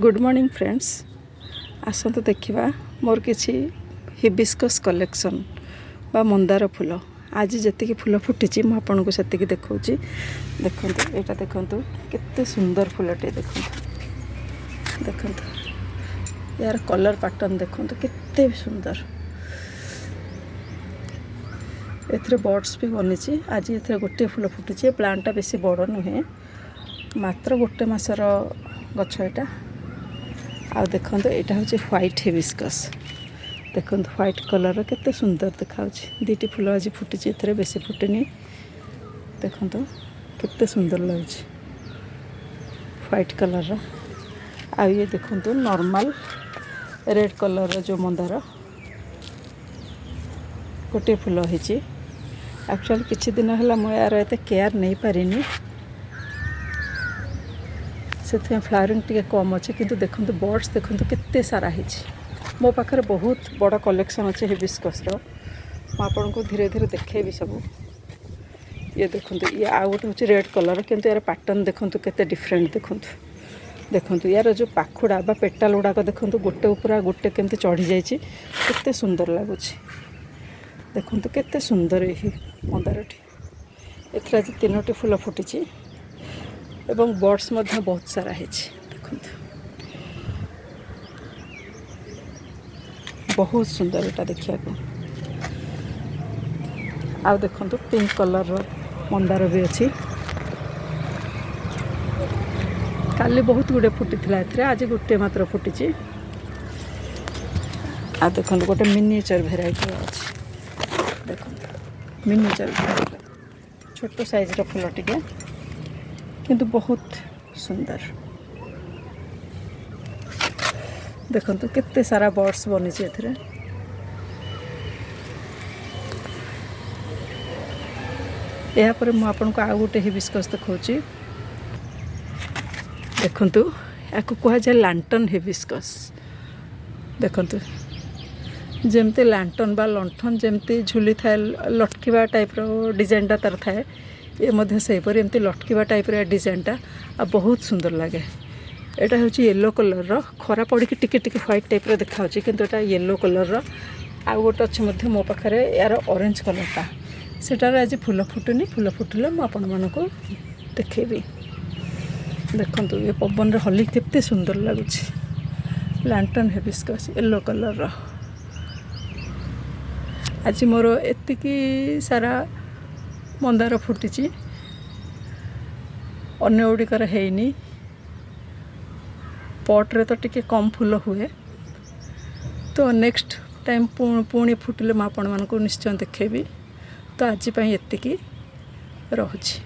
Good morning friends. आसतु देखा मोर किसी hibiscus collection बा मंदार फूल आज जी फूल फुटी मुझे से देखा देखो यहाँ देखो केते सुंदर फूलटे देखो देखो यार कलर पैटर्न देखो केते सुंदर एथरे बर्ड्स भी बनी आज ये गोटे फूल फुटी प्लांटा बेसी बड़ नुहे मात्र गोटे मासर गछ एटा आ देखो यहाँ हूँ व्हाइट हिबिस्कस देखो व्हाइट कलर केते सुंदर देखा दीटी फूल आज फुटी एथरे बेसी फुटनी देखो केते सुंदर लगे व्हाइट कलर आ ये देखो नॉर्मल रेड कलर जो मंदार गोटे फूल होती एक्चुअली किछि दिन है मुझे यार एत केयर नहीं पारिनी से फ्लावरिंग टी कम अच्छे किंतु देखो बर्ड्स देखो केते सारा है मो पाखे बहुत बड़ा कलेक्शन अच्छे हिबिस्कस आपन को धीरे धीरे देखेबी सब ये देखो ये आउ गोटे हूँ रेड कलर किंतु यार पैटर्न देखो केते डिफरेंट देखो देखो यार जो पाखुड़ा बा पेटाल गुड़ाक देखो गोटे ऊपर गोटे केमती चढ़ी जाइए केते सुंदर लगुच देखो केते सुंदर यही मंदारटी एथरा आज 3टी फूल फुटी एवं बर्ड्स मध्य बहुत सारा है देखो बहुत सुंदर यहाँ देखा आ देखो पिंक कलर मंदार भी अच्छी काली बहुत गुड़े फुटी आज गोटे मात्र फुटी आ देखो गोटे मिनिएचर भेराइटी अच्छी देखो मिनिएचर छोट साइज फूल टिके किंतु बहुत सुंदर देखो केते सारा बर्ड्स बनी एथरे या पर मु आपन को आउ गोटे हिबिस्कस देखौची देखंतु याको कहा जाए लैंटर्न हिबिस्कस देखंतु जेमते लैंटर्न बा लंठन जेमते झुली थाए लटकिबा टाइप रो डिजाइनटा तार थाए ये मध्य सेहीपरि एमती लटकिबा टाइप रो डिजाइनटा आ बहुत सुंदर लगे एटा हूँ येलो कलर रो खरा पड़ी टिके टिके व्हाइट टाइप रो देखा किंतु एटा येलो कलर रो आ गोटे अच्छे मध्य मो पाखे यार ऑरेंज कलरटा सेटार आज फूल फुटुनी फूल फुटिले मु आपण मानको देखेबी देखंतु ये पवन रे हली केते सुंदर लगुच लैंटर्न हिबिस्कस येलो कलर रो आज मोर एतिकी सारा मंदार फुटी अन्य गुड़िकर हैनी पट्रे तो टिके कम फूल हुए तो नेक्स्ट टाइम पुणी फुटिले मुझे आपण मानको निश्चय देखेबी तो आज एतिकी रहुछि।